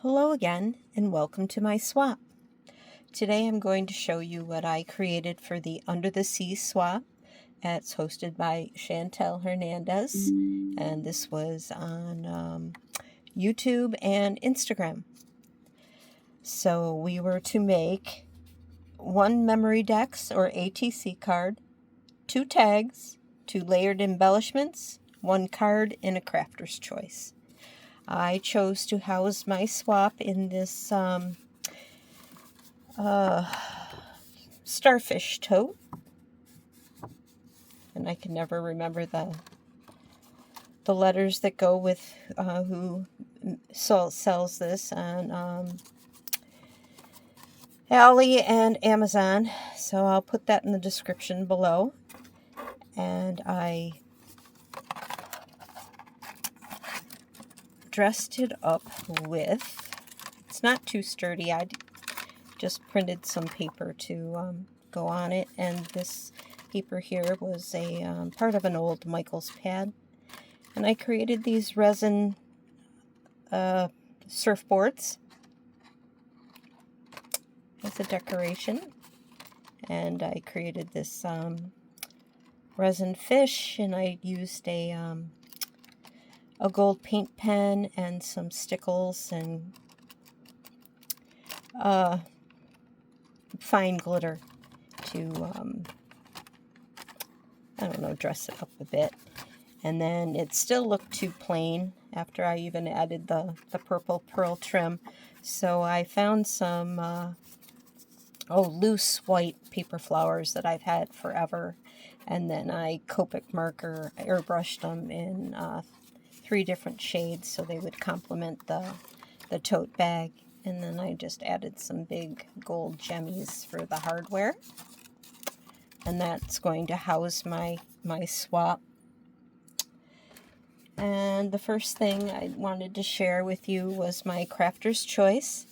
Hello again, and welcome to my swap. Today I'm going to show you what I created for the Under the Sea swap. It's hosted by Chantel Hernandez, and this was on YouTube and Instagram. So we were to make one memory dex or ATC card, 2 tags, 2 layered embellishments, 1 card, and a crafter's choice. I chose to house my swap in this starfish tote, and I can never remember the letters that go with who sells this on Ally and Amazon, so I'll put that in the description below. And I dressed it up with, it's not too sturdy, I just printed some paper to go on it, and this paper here was a part of an old Michael's pad, and I created these resin surfboards as a decoration, and I created this resin fish, and I used a gold paint pen and some stickles and fine glitter to, I don't know, dress it up a bit. And then it still looked too plain after I even added the purple pearl trim. So I found some loose white paper flowers that I've had forever. And then I Copic marker airbrushed them in 3 different shades so they would complement the tote bag. And then I just added some big gold gemmies for the hardware. And that's going to house my swap. And the first thing I wanted to share with you was my crafter's choice.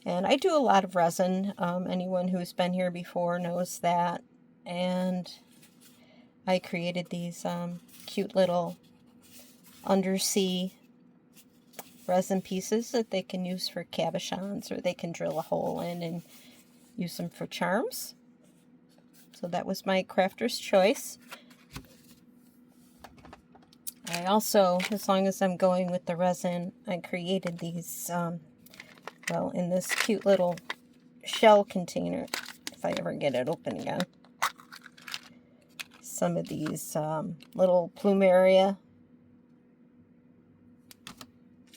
And I do a lot of resin. Anyone who's been here before knows that. And I created these cute little undersea resin pieces that they can use for cabochons, or they can drill a hole in and use them for charms. So that was my crafter's choice. I also, as long as I'm going with the resin, I created these, well, in this cute little shell container, if I ever get it open again. Some of these little plumeria,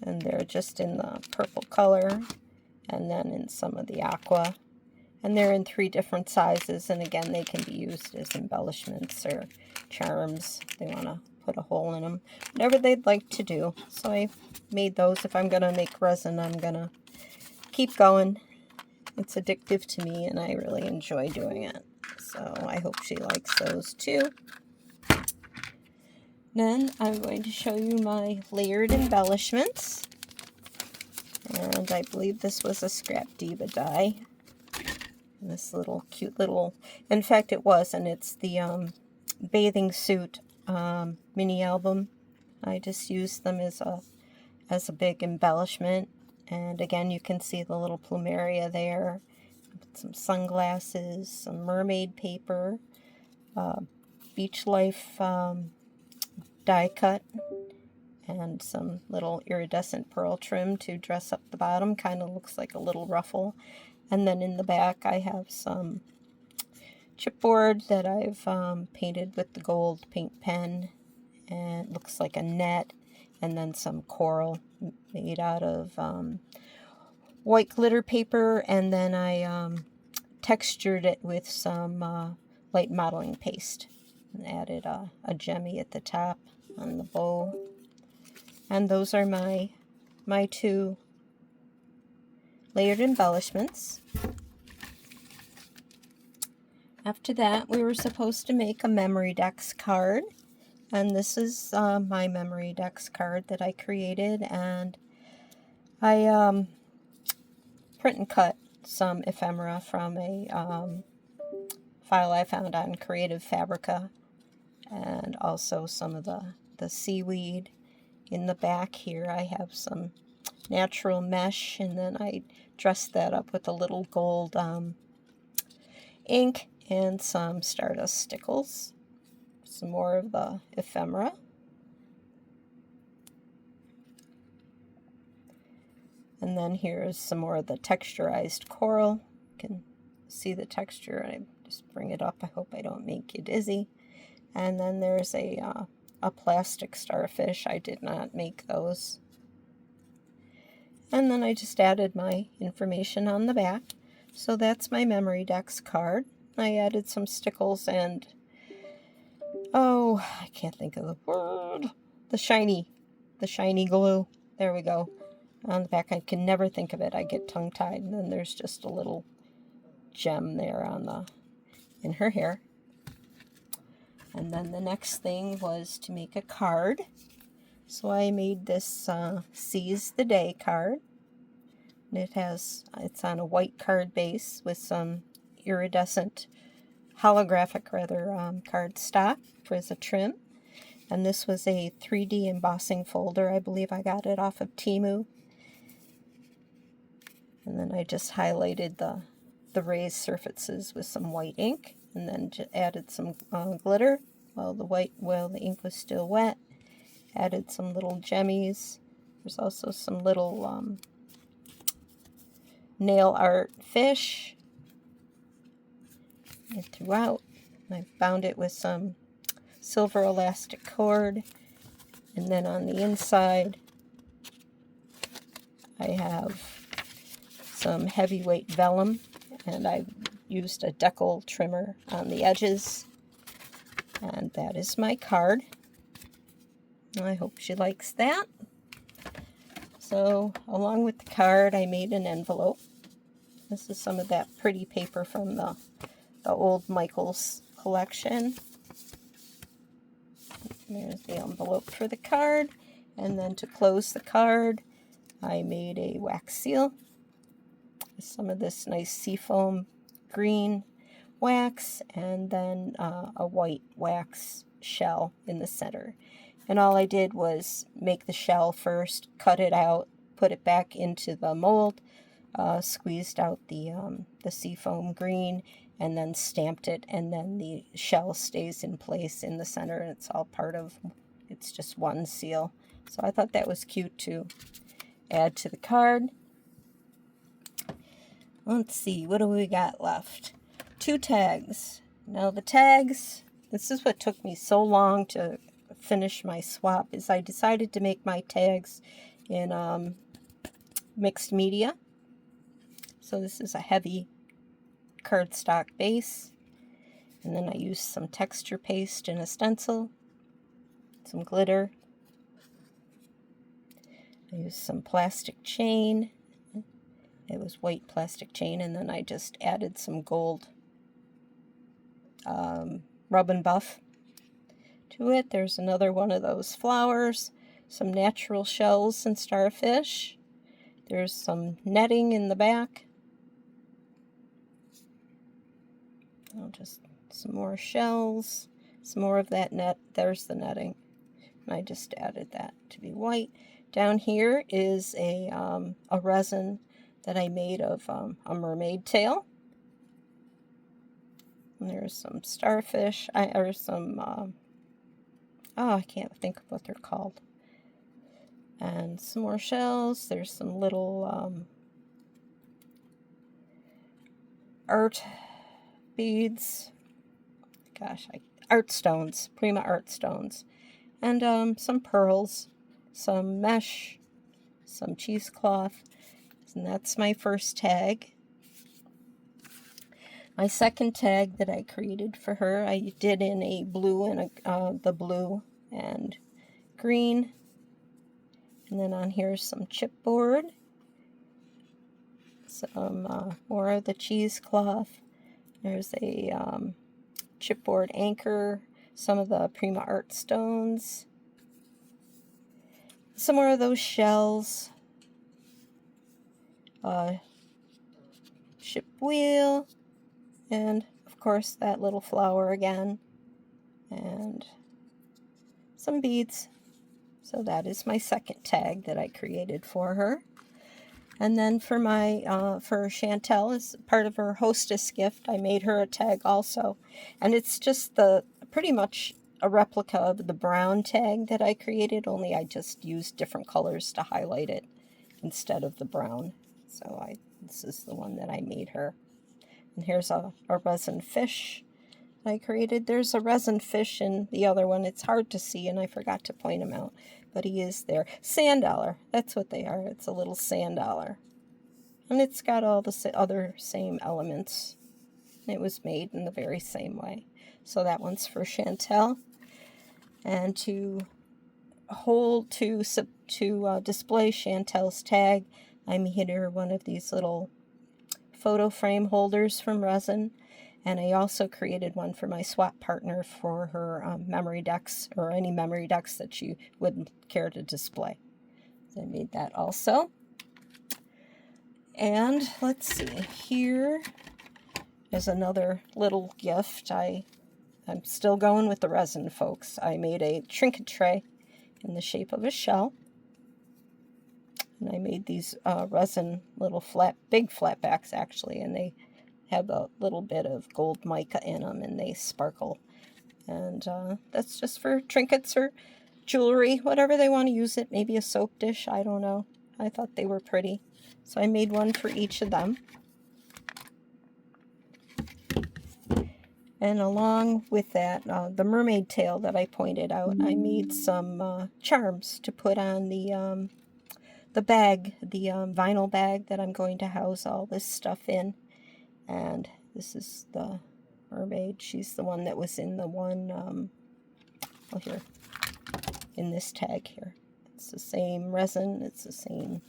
and they're just in the purple color, and then in some of the aqua, and they're in 3 different sizes, and again they can be used as embellishments or charms if they want to put a hole in them, whatever they'd like to do. So I made those. If I'm gonna make resin, I'm gonna keep going. It's addictive to me and I really enjoy doing it, so I hope she likes those too. Then I'm going to show you my layered embellishments, and I believe this was a Scrap Diva die. And this little cute little, in fact it was, and it's the bathing suit mini album. I just used them as a big embellishment, and again you can see the little plumeria there. Some sunglasses, some mermaid paper, beach life die cut, and some little iridescent pearl trim to dress up the bottom. Kind of looks like a little ruffle. And then in the back I have some chipboard that I've painted with the gold paint pen, and it looks like a net, and then some coral made out of white glitter paper, and then I textured it with some light modeling paste and added a gemmy at the top on the bow. And those are my 2 layered embellishments. After that, we were supposed to make a memory dex card, and this is my memory dex card that I created, and I print and cut some ephemera from a file I found on Creative Fabrica, and also some of the seaweed. In the back here I have some natural mesh, and then I dressed that up with a little gold ink and some Stardust stickles. Some more of the ephemera. And then here's some more of the texturized coral. You can see the texture. I just bring it up. I hope I don't make you dizzy. And then there's a plastic starfish. I did not make those. And then I just added my information on the back. So that's my Memory Decks card. I added some stickles and, oh, I can't think of the word. The shiny glue. There we go. On the back, I can never think of it. I get tongue-tied. And then there's just a little gem there on in her hair. And then the next thing was to make a card. So I made this Seize the Day card. And it's on a white card base with some iridescent, holographic card stock as a trim. And this was a 3D embossing folder. I believe I got it off of Temu. And then I just highlighted the raised surfaces with some white ink, and then just added some glitter while the ink was still wet. Added some little gemmies. There's also some little nail art fish throughout. I bound it with some silver elastic cord, and then on the inside I have some heavyweight vellum, and I used a decal trimmer on the edges. And that is my card. I hope she likes that. So along with the card, I made an envelope. This is some of that pretty paper from the old Michaels collection. There's the envelope for the card. And then to close the card, I made a wax seal. Some of this nice seafoam green wax, and then a white wax shell in the center. And all I did was make the shell first, cut it out, put it back into the mold, squeezed out the seafoam green, and then stamped it, and then the shell stays in place in the center, and it's just one seal. So I thought that was cute to add to the card. Let's see, what do we got left? 2 tags. Now the tags, this is what took me so long to finish my swap, is I decided to make my tags in mixed media. So this is a heavy cardstock base. And then I used some texture paste and a stencil, some glitter. I used some plastic chain. It was white plastic chain, and then I just added some gold rub and buff to it. There's another one of those flowers, some natural shells and starfish. There's some netting in the back. Just some more shells, some more of that net. There's the netting. And I just added that to be white. Down here is a resin that I made of a mermaid tail. And there's some starfish, I can't think of what they're called. And some more shells. There's some little art beads. Art stones, Prima art stones. And some pearls, some mesh, some cheesecloth. And that's my first tag. My second tag that I created for her, I did in a blue and the blue and green. And then on here is some chipboard, some more of the cheesecloth. There's a chipboard anchor, some of the Prima art stones, some more of those shells. Ship wheel, and of course that little flower again, and some beads. So that is my second tag that I created for her. And then for my for Chantel, as part of her hostess gift, I made her a tag also. And it's just pretty much a replica of the brown tag that I created, only I just used different colors to highlight it instead of the brown. So this is the one that I made her. And here's a resin fish I created. There's a resin fish in the other one. It's hard to see, and I forgot to point him out, but he is there. Sand dollar, that's what they are. It's a little sand dollar. And it's got all the other same elements. It was made in the very same way. So that one's for Chantel. And to display Chantel's tag, I made her one of these little photo frame holders from Resin. And I also created one for my swap partner for her memory decks, or any memory decks that she wouldn't care to display. So I made that also. And let's see, here is another little gift. I'm still going with the resin, folks. I made a trinket tray in the shape of a shell. And I made these resin little big flat backs actually, and they have a little bit of gold mica in them, and they sparkle. And that's just for trinkets or jewelry, whatever they want to use it. Maybe a soap dish, I don't know. I thought they were pretty. So I made one for each of them. And along with that, the mermaid tail that I pointed out, I made some charms to put on the bag, the vinyl bag that I'm going to house all this stuff in. And this is the mermaid. She's the one that was in the one, here, in this tag here. It's the same resin, it's the same,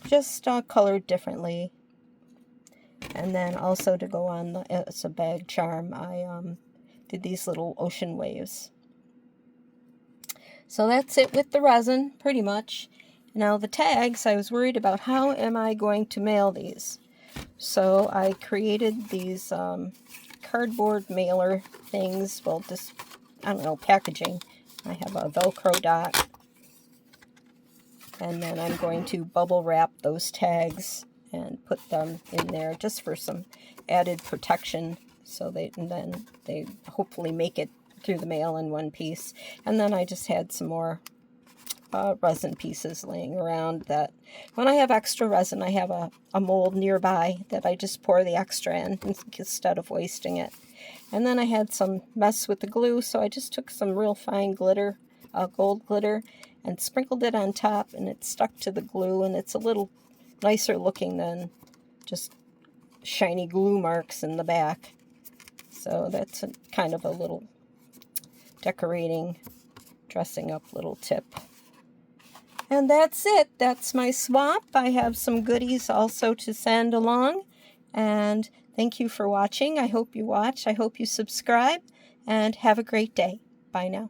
just colored differently. And then also to go on it's a bag charm, I did these little ocean waves. So that's it with the resin, pretty much. Now the tags, I was worried about how am I going to mail these. So I created these cardboard mailer things, well, just, I don't know, packaging. I have a Velcro dot. And then I'm going to bubble wrap those tags and put them in there just for some added protection, so then they hopefully make it through the mail in one piece. And then I just had some more resin pieces laying around that when I have extra resin, I have a mold nearby that I just pour the extra in instead of wasting it. And then I had some mess with the glue, so I just took some real fine glitter, gold glitter, and sprinkled it on top, and it stuck to the glue, and it's a little nicer looking than just shiny glue marks in the back. So that's kind of a little decorating, dressing up little tip. And that's it. That's my swap. I have some goodies also to send along. And thank you for watching. I hope you watch. I hope you subscribe. And have a great day. Bye now.